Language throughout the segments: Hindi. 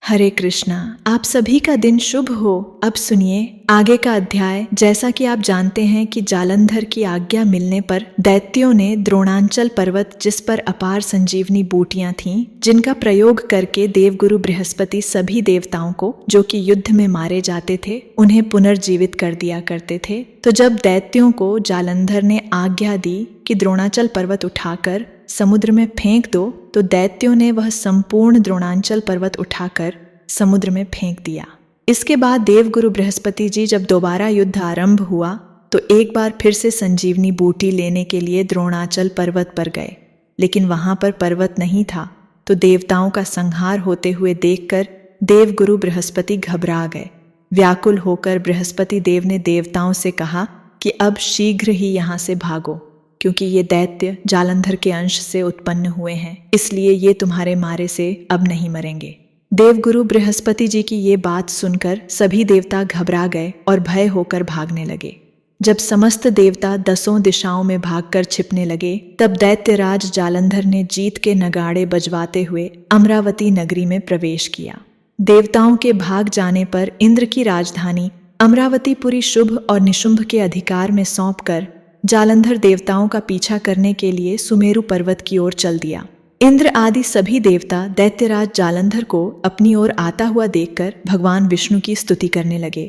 हरे कृष्णा। आप सभी का दिन शुभ हो। अब सुनिए आगे का अध्याय। जैसा कि आप जानते हैं कि जालंधर की आज्ञा मिलने पर दैत्यों ने द्रोणांचल पर्वत, जिस पर अपार संजीवनी बूटियां थीं, जिनका प्रयोग करके देवगुरु बृहस्पति सभी देवताओं को जो कि युद्ध में मारे जाते थे उन्हें पुनर्जीवित कर दिया करते थे। तो जब दैत्यों को जालंधर ने आज्ञा दी कि द्रोणांचल पर्वत उठाकर समुद्र में फेंक दो, तो दैत्यों ने वह संपूर्ण द्रोणांचल पर्वत उठाकर समुद्र में फेंक दिया। इसके बाद देवगुरु बृहस्पति जी जब दोबारा युद्ध आरंभ हुआ तो एक बार फिर से संजीवनी बूटी लेने के लिए द्रोणांचल पर्वत पर गए, लेकिन वहां पर पर्वत नहीं था। तो देवताओं का संहार होते हुए देखकर देवगुरु बृहस्पति घबरा गए। व्याकुल होकर बृहस्पति देव ने देवताओं से कहा कि अब शीघ्र ही यहाँ से भागो, क्योंकि ये दैत्य जालंधर के अंश से उत्पन्न हुए हैं, इसलिए ये तुम्हारे मारे से अब नहीं मरेंगे। देवगुरु बृहस्पति जी की ये बात सुनकर सभी देवता घबरा गए और भय होकर भागने लगे। जब समस्त देवता 10 दिशाओं में भागकर छिपने लगे, तब दैत्यराज जालंधर ने जीत के नगाड़े बजवाते हुए अमरावती नगरी में प्रवेश किया। देवताओं के भाग जाने पर इंद्र की राजधानी अमरावतीपुरी शुभ और निशुंभ के अधिकार में सौंपकर जालंधर देवताओं का पीछा करने के लिए सुमेरु पर्वत की ओर चल दिया। इंद्र आदि सभी देवता दैत्यराज जालंधर को अपनी ओर आता हुआ देखकर भगवान विष्णु की स्तुति करने लगे।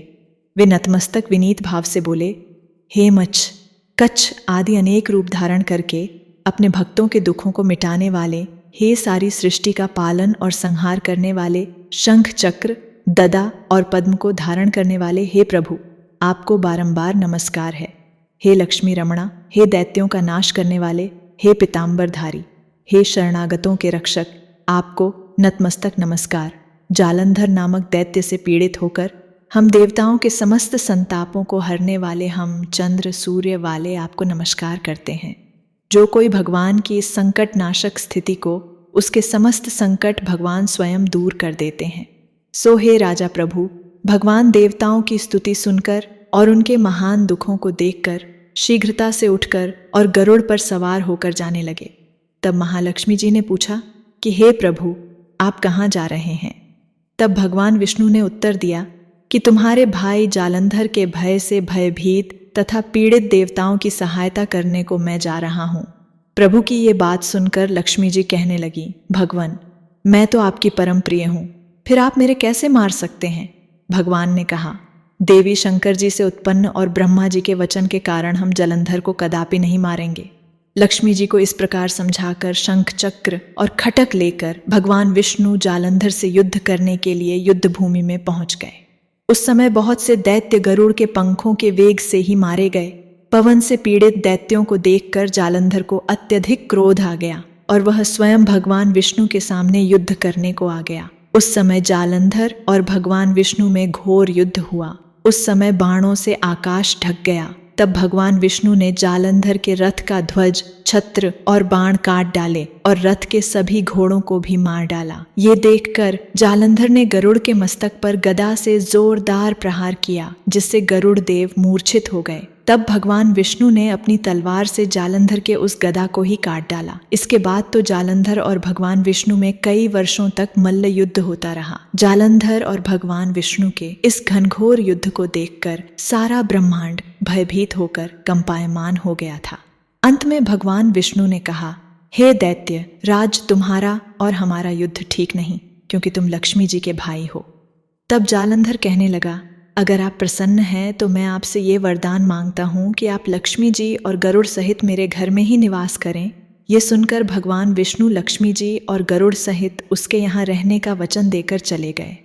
वे नतमस्तक विनीत भाव से बोले, हे मच्छ, कच्छ आदि अनेक रूप धारण करके अपने भक्तों के दुखों को मिटाने वाले, हे सारी सृष्टि का पालन और संहार करने वाले, शंख चक्र गदा और पद्म को धारण करने वाले हे प्रभु, आपको बारंबार नमस्कार है। हे लक्ष्मी रमणा, हे दैत्यों का नाश करने वाले, हे पीतांबरधारी, हे शरणागतों के रक्षक, आपको नतमस्तक नमस्कार। जालंधर नामक दैत्य से पीड़ित होकर हम देवताओं के समस्त संतापों को हरने वाले हम चंद्र सूर्य वाले आपको नमस्कार करते हैं। जो कोई भगवान की इस संकट नाशक स्थिति को, उसके समस्त संकट भगवान स्वयं दूर कर देते हैं। सो हे राजा प्रभु, भगवान देवताओं की स्तुति सुनकर और उनके महान दुखों को देखकर शीघ्रता से उठकर और गरुड़ पर सवार होकर जाने लगे। तब महालक्ष्मी जी ने पूछा कि हे प्रभु, आप कहाँ जा रहे हैं? तब भगवान विष्णु ने उत्तर दिया कि तुम्हारे भाई जालंधर के भय से भयभीत तथा पीड़ित देवताओं की सहायता करने को मैं जा रहा हूँ। प्रभु की ये बात सुनकर लक्ष्मी जी कहने लगी, भगवान, मैं तो आपकी परम प्रिय हूँ, फिर आप मेरे कैसे मार सकते हैं? भगवान ने कहा, देवी शंकर जी से उत्पन्न और ब्रह्मा जी के वचन के कारण हम जालंधर को कदापि नहीं मारेंगे। लक्ष्मी जी को इस प्रकार समझाकर शंख चक्र और खटक लेकर भगवान विष्णु जालंधर से युद्ध करने के लिए युद्ध भूमि में पहुंच गए। उस समय बहुत से दैत्य गरुड़ के पंखों के वेग से ही मारे गए। पवन से पीड़ित दैत्यों को देखकर जालंधर को अत्यधिक क्रोध आ गया और वह स्वयं भगवान विष्णु के सामने युद्ध करने को आ गया। उस समय जालंधर और भगवान विष्णु में घोर युद्ध हुआ। उस समय बाणों से आकाश ढक गया। तब भगवान विष्णु ने जालंधर के रथ का ध्वज, छत्र और बाण काट डाले और रथ के सभी घोड़ों को भी मार डाला। ये देखकर जालंधर ने गरुड़ के मस्तक पर गदा से जोरदार प्रहार किया, जिससे गरुड़ देव मूर्छित हो गए। तब भगवान विष्णु ने अपनी तलवार से जालंधर के उस गदा को ही काट डाला। इसके बाद तो जालंधर और भगवान विष्णु में कई वर्षों तक मल्ल युद्ध होता रहा। जालंधर और भगवान विष्णु के इस घनघोर युद्ध को देखकर सारा ब्रह्मांड भयभीत होकर कंपायमान हो गया था। अंत में भगवान विष्णु ने कहा, हे दैत्य राज, तुम्हारा और हमारा युद्ध ठीक नहीं, क्योंकि तुम लक्ष्मी जी के भाई हो। तब जालंधर कहने लगा, अगर आप प्रसन्न हैं तो मैं आपसे ये वरदान मांगता हूँ कि आप लक्ष्मी जी और गरुड़ सहित मेरे घर में ही निवास करें। ये सुनकर भगवान विष्णु लक्ष्मी जी और गरुड़ सहित उसके यहाँ रहने का वचन देकर चले गए।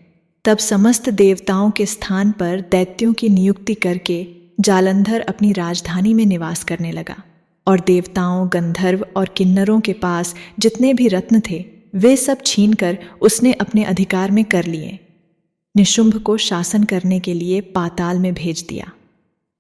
तब समस्त देवताओं के स्थान पर दैत्यों की नियुक्ति करके जालंधर अपनी राजधानी में निवास करने लगा और देवताओं, गंधर्व और किन्नरों के पास जितने भी रत्न थे वे सब छीनकर उसने अपने अधिकार में कर लिए। निशुंभ को शासन करने के लिए पाताल में भेज दिया।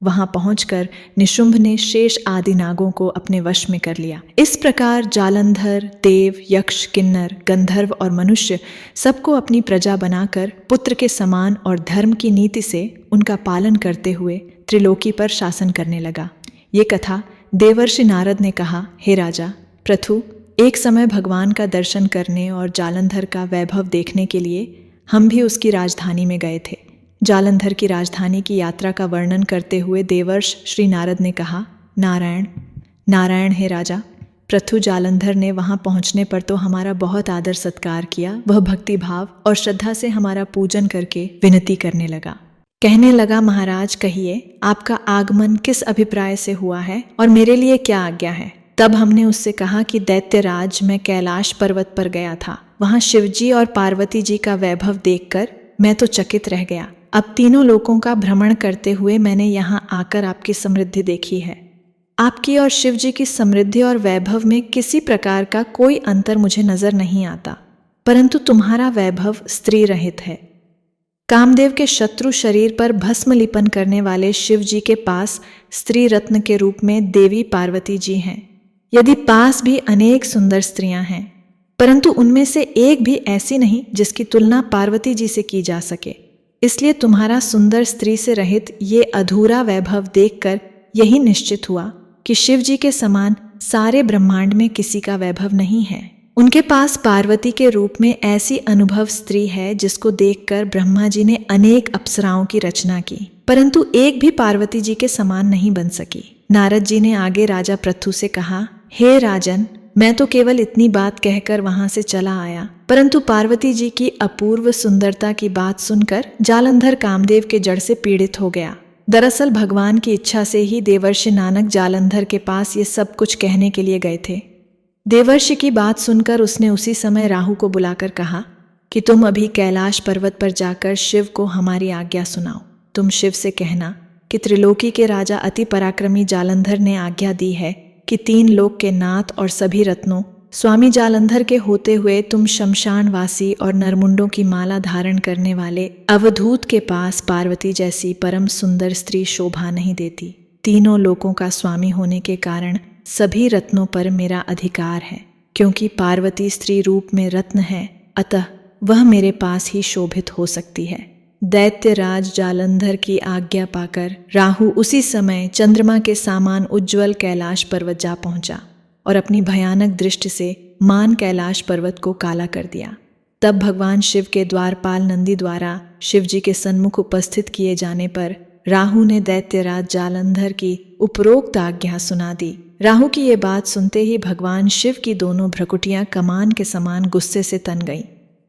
वहां पहुंचकर निशुंभ ने शेष आदि नागों को अपने वश में कर लिया। इस प्रकार जालंधर देव, यक्ष, किन्नर, गंधर्व और मनुष्य सबको अपनी प्रजा बनाकर पुत्र के समान और धर्म की नीति से उनका पालन करते हुए त्रिलोकी पर शासन करने लगा। ये कथा देवर्षि नारद ने कहा, हे राजा प्रथु, एक समय भगवान का दर्शन करने और जालंधर का वैभव देखने के लिए हम भी उसकी राजधानी में गए थे। जालंधर की राजधानी की यात्रा का वर्णन करते हुए देवर्ष श्री नारद ने कहा, नारायण नारायण हे राजा। पृथु जालंधर ने वहां पहुंचने पर तो हमारा बहुत आदर सत्कार किया। वह भक्ति भाव और श्रद्धा से हमारा पूजन करके विनती करने लगा। कहने लगा, महाराज कहिए, आपका आगमन किस अभिप्राय से हुआ है और मेरे लिए क्या आज्ञा है। तब हमने उससे कहा कि दैत्यराज, मैं कैलाश पर्वत पर गया था। वहां शिवजी और पार्वती जी का वैभव देखकर मैं तो चकित रह गया। अब तीनों लोकों का भ्रमण करते हुए मैंने यहाँ आकर आपकी समृद्धि देखी है। आपकी और शिव जी की समृद्धि और वैभव में किसी प्रकार का कोई अंतर मुझे नजर नहीं आता, परंतु तुम्हारा वैभव स्त्री रहित है। कामदेव के शत्रु शरीर पर भस्म लिपन करने वाले शिव जी के पास स्त्री रत्न के रूप में देवी पार्वती जी हैं। यदि पास भी अनेक सुंदर स्त्रियां हैं, परंतु उनमें से एक भी ऐसी नहीं जिसकी तुलना पार्वती जी से की जा सके। इसलिए तुम्हारा सुंदर स्त्री से रहित ये अधूरा वैभव देखकर यही निश्चित हुआ कि शिव जी के समान सारे ब्रह्मांड में किसी का वैभव नहीं है। उनके पास पार्वती के रूप में ऐसी अनुभव स्त्री है जिसको देखकर ब्रह्मा जी ने अनेक अप्सराओं की रचना की, परंतु एक भी पार्वती जी के समान नहीं बन सकी। नारद जी ने आगे राजा पृथु से कहा, हे राजन, मैं तो केवल इतनी बात कहकर वहां से चला आया, परंतु पार्वती जी की अपूर्व सुंदरता की बात सुनकर जालंधर कामदेव के जड़ से पीड़ित हो गया। दरअसल भगवान की इच्छा से ही देवर्षि नानक जालंधर के पास ये सब कुछ कहने के लिए गए थे। देवर्षि की बात सुनकर उसने उसी समय राहु को बुलाकर कहा कि तुम अभी कैलाश पर्वत पर जाकर शिव को हमारी आज्ञा सुनाओ। तुम शिव से कहना कि त्रिलोकी के राजा अति पराक्रमी जालंधर ने आज्ञा दी है कि 3 लोक के नाथ और सभी रत्नों स्वामी जालंधर के होते हुए तुम शमशानवासी और नरमुंडों की माला धारण करने वाले अवधूत के पास पार्वती जैसी परम सुंदर स्त्री शोभा नहीं देती। तीनों लोकों का स्वामी होने के कारण सभी रत्नों पर मेरा अधिकार है, क्योंकि पार्वती स्त्री रूप में रत्न है, अतः वह मेरे पास ही शोभित हो सकती है। दैत्यराज जालंधर की आज्ञा पाकर राहु उसी समय चंद्रमा के समान उज्ज्वल कैलाश पर्वत जा पहुंचा और अपनी भयानक दृष्टि से मान कैलाश पर्वत को काला कर दिया। तब भगवान शिव के द्वारपाल नंदी द्वारा शिव जी के सन्मुख उपस्थित किए जाने पर राहु ने दैत्यराज जालंधर की उपरोक्त आज्ञा सुना दी। राहु की ये बात सुनते ही भगवान शिव की दोनों भ्रकुटियां कमान के समान गुस्से से तन गईं।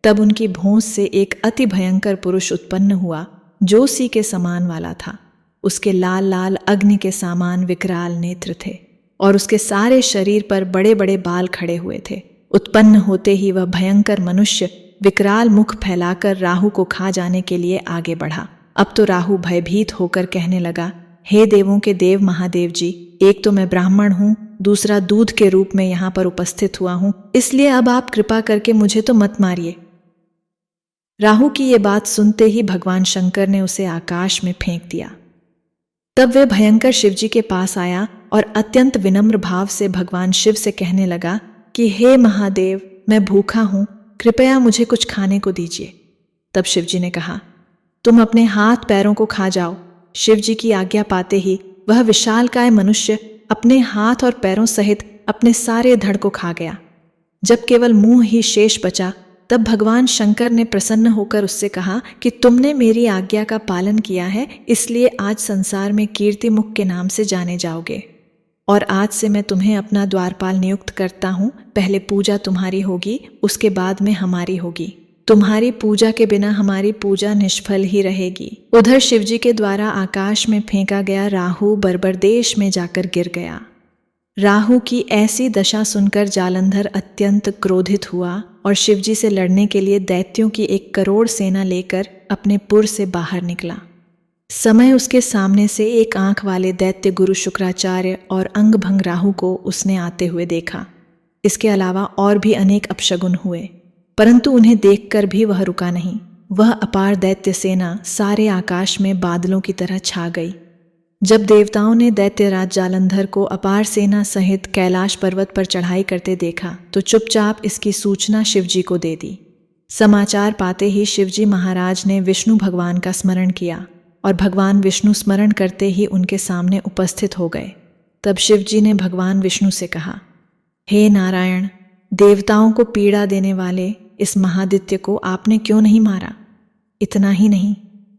तब उनकी भौंस से एक अति भयंकर पुरुष उत्पन्न हुआ जो सी के समान वाला था। उसके लाल लाल अग्नि के समान विकराल नेत्र थे और उसके सारे शरीर पर बड़े बड़े बाल खड़े हुए थे। उत्पन्न होते ही वह भयंकर मनुष्य विकराल मुख फैलाकर राहु को खा जाने के लिए आगे बढ़ा। अब तो राहु भयभीत होकर कहने लगा, हे देवों के देव महादेव जी, एक तो मैं ब्राह्मण हूँ, दूसरा दूध के रूप में यहाँ पर उपस्थित हुआ हूँ, इसलिए अब आप कृपा करके मुझे तो मत मारिए। राहु की ये बात सुनते ही भगवान शंकर ने उसे आकाश में फेंक दिया। तब वे भयंकर शिवजी के पास आया और अत्यंत विनम्र भाव से भगवान शिव से कहने लगा कि हे महादेव, मैं भूखा हूँ, कृपया मुझे कुछ खाने को दीजिए। तब शिवजी ने कहा, तुम अपने हाथ पैरों को खा जाओ। शिवजी की आज्ञा पाते ही वह विशालकाय मनुष्य अपने हाथ और पैरों सहित अपने सारे धड़ को खा गया। जब केवल मुंह ही शेष बचा, तब भगवान शंकर ने प्रसन्न होकर उससे कहा कि तुमने मेरी आज्ञा का पालन किया है, इसलिए आज संसार में कीर्ति मुख के नाम से जाने जाओगे और आज से मैं तुम्हें अपना द्वारपाल नियुक्त करता हूँ। पहले पूजा तुम्हारी होगी, उसके बाद में हमारी होगी। तुम्हारी पूजा के बिना हमारी पूजा निष्फल ही रहेगी। उधर शिवजी के द्वारा आकाश में फेंका गया राहु बर्बर देश में जाकर गिर गया। राहु की ऐसी दशा सुनकर जालंधर अत्यंत क्रोधित हुआ और शिवजी से लड़ने के लिए दैत्यों की 1 करोड़ सेना लेकर अपने पुर से बाहर निकला। समय उसके सामने से एक आंख वाले दैत्य गुरु शुक्राचार्य और अंगभंग राहु को उसने आते हुए देखा। इसके अलावा और भी अनेक अपशगुन हुए, परंतु उन्हें देखकर भी वह रुका नहीं। वह अपार दैत्य सेना सारे आकाश में बादलों की तरह छा गई। जब देवताओं ने दैत्यराज जालंधर को अपार सेना सहित कैलाश पर्वत पर चढ़ाई करते देखा तो चुपचाप इसकी सूचना शिवजी को दे दी। समाचार पाते ही शिवजी महाराज ने विष्णु भगवान का स्मरण किया और भगवान विष्णु स्मरण करते ही उनके सामने उपस्थित हो गए। तब शिवजी ने भगवान विष्णु से कहा, हे नारायण, देवताओं को पीड़ा देने वाले इस महादित्य को आपने क्यों नहीं मारा? इतना ही नहीं,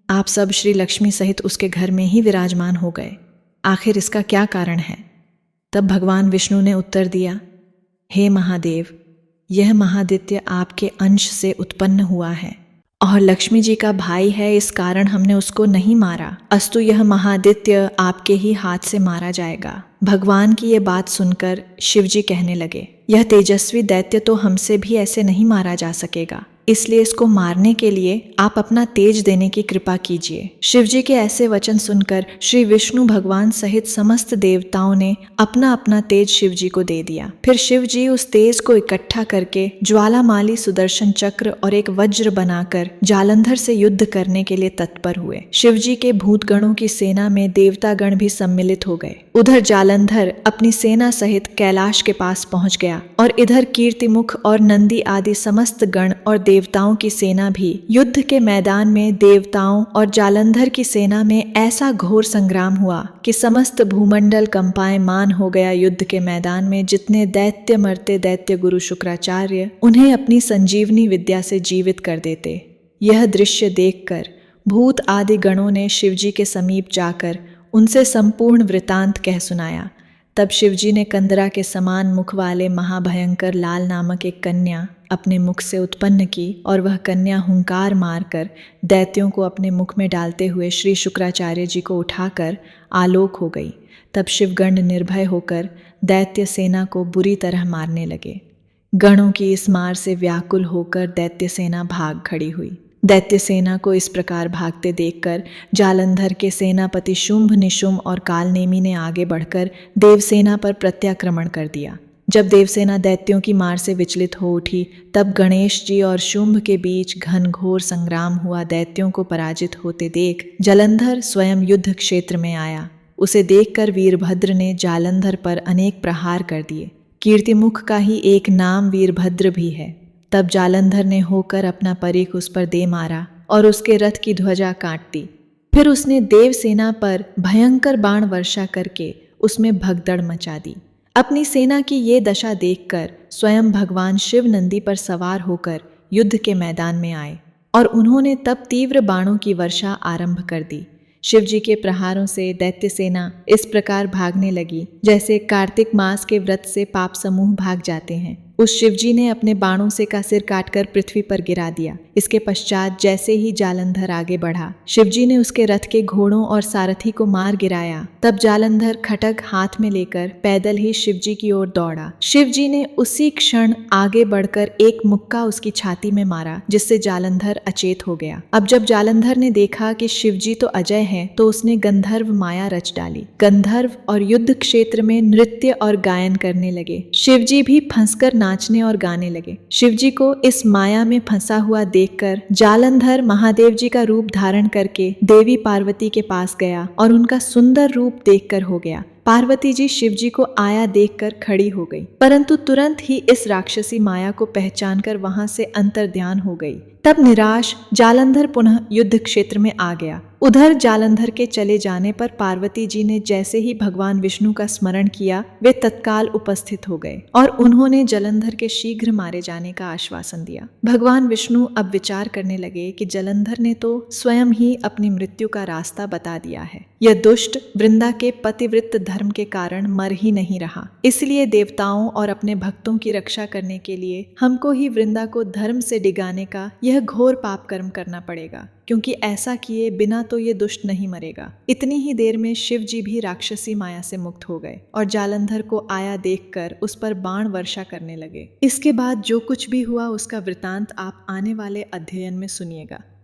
आप सब श्री लक्ष्मी सहित उसके घर में ही विराजमान हो गए। आखिर इसका क्या कारण है? तब भगवान विष्णु ने उत्तर दिया, हे महादेव, यह महादित्य आपके अंश से उत्पन्न हुआ है और लक्ष्मी जी का भाई है, इस कारण हमने उसको नहीं मारा, अस्तु यह महादित्य आपके ही हाथ से मारा जाएगा। भगवान की ये बात सुनकर शिवजी कहने लगे, यह तेजस्वी दैत्य तो हमसे भी ऐसे नहीं मारा जा सकेगा, इसलिए इसको मारने के लिए आप अपना तेज देने की कृपा कीजिए। शिवजी के ऐसे वचन सुनकर श्री विष्णु भगवान सहित समस्त देवताओं ने अपना अपना तेज शिवजी को दे दिया। फिर शिवजी उस तेज को इकट्ठा करके ज्वालामाली सुदर्शन चक्र और एक वज्र बनाकर जालंधर से युद्ध करने के लिए तत्पर हुए। शिवजी के भूतगणों की सेना में देवतागण भी सम्मिलित हो गए। उधर जालंधर अपनी सेना सहित कैलाश के पास पहुंच गया और इधर कीर्तिमुख और नंदी आदि समस्त गण और देवताओं की सेना भी युद्ध के मैदान में देवताओं और जालंधर की सेना में ऐसा घोर संग्राम हुआ कि समस्त भूमंडल कंपायमान हो गया। युद्ध के मैदान में जितने दैत्य मरते, दैत्य गुरु शुक्राचार्य उन्हें अपनी संजीवनी विद्या से जीवित कर देते। यह दृश्य देखकर भूत आदि गणों ने शिवजी के समीप जाकर उनसे संपूर्ण वृतांत कह सुनाया। तब शिवजी ने कंदरा के समान मुख वाले महाभयंकर लाल नामक एक कन्या अपने मुख से उत्पन्न की और वह कन्या हुंकार मारकर दैत्यों को अपने मुख में डालते हुए श्री शुक्राचार्य जी को उठाकर आलोक हो गई। तब शिवगण निर्भय होकर दैत्य सेना को बुरी तरह मारने लगे। गणों की इस मार से व्याकुल होकर दैत्य सेना भाग खड़ी हुई। दैत्य सेना को इस प्रकार भागते देखकर जालंधर के सेनापति शुंभ, निशुंभ और कालनेमी ने आगे बढ़कर देवसेना पर प्रत्याक्रमण कर दिया। जब देवसेना दैत्यों की मार से विचलित हो उठी, तब गणेश जी और शुंभ के बीच घनघोर संग्राम हुआ। दैत्यों को पराजित होते देख जालंधर स्वयं युद्ध क्षेत्र में आया। उसे देखकर वीरभद्र ने जालंधर पर अनेक प्रहार कर दिए। कीर्तिमुख का ही एक नाम वीरभद्र भी है। तब जालंधर ने होकर अपना परीख उस पर दे मारा और उसके रथ की ध्वजा काट दी। फिर उसने देवसेना पर भयंकर बाण वर्षा करके उसमें भगदड़ मचा दी। अपनी सेना की ये दशा देखकर स्वयं भगवान शिव नंदी पर सवार होकर युद्ध के मैदान में आए और उन्होंने तब तीव्र बाणों की वर्षा आरंभ कर दी। शिवजी के प्रहारों से दैत्य सेना इस प्रकार भागने लगी जैसे कार्तिक मास के व्रत से पाप समूह भाग जाते हैं। उस शिवजी ने अपने बाणों से का सिर काटकर पृथ्वी पर गिरा दिया। इसके पश्चात जैसे ही जालंधर आगे बढ़ा, शिवजी ने उसके रथ के घोड़ों और सारथी को मार गिराया। तब जालंधर खटक हाथ में लेकर पैदल ही शिवजी की ओर दौड़ा। शिवजी ने उसी क्षण आगे बढ़कर एक मुक्का उसकी छाती में मारा, जिससे जालंधर अचेत हो गया। अब जब जालंधर ने देखा कि शिवजी तो अजय हैं, तो उसने गंधर्व माया रच डाली। गंधर्व और युद्ध क्षेत्र में नृत्य और गायन करने लगे। शिवजी भी फंसकर नाचने और गाने लगे। शिवजी को इस माया में फंसा हुआ देखकर जालंधर महादेव जी का रूप धारण करके देवी पार्वती के पास गया और उनका सुंदर रूप देखकर हो गया। पार्वती जी शिवजी को आया देखकर खड़ी हो गई, परंतु तुरंत ही इस राक्षसी माया को पहचानकर वहां से अंतर्ध्यान हो गई। तब निराश जालंधर पुनः युद्ध क्षेत्र में आ गया। उधर जालंधर के चले जाने पर पार्वती जी ने जैसे ही भगवान विष्णु का स्मरण किया, वे तत्काल उपस्थित हो गए और उन्होंने जालंधर के शीघ्र मारे जाने का आश्वासन दिया। भगवान विष्णु अब विचार करने लगे कि जालंधर ने तो स्वयं ही अपनी मृत्यु का रास्ता बता दिया है। यह दुष्ट वृंदा के पतिव्रत धर्म के कारण मर ही नहीं रहा, इसलिए देवताओं और अपने भक्तों की रक्षा करने के लिए हमको ही वृंदा को धर्म से डिगाने का यह घोर पाप कर्म करना पड़ेगा, क्योंकि ऐसा किए बिना तो ये दुष्ट नहीं मरेगा। इतनी ही देर में शिव जी भी राक्षसी माया से मुक्त हो गए और जालंधर को आया देखकर उस पर बाण वर्षा करने लगे। इसके बाद जो कुछ भी हुआ उसका वृतांत आप आने वाले अध्ययन में सुनिएगा।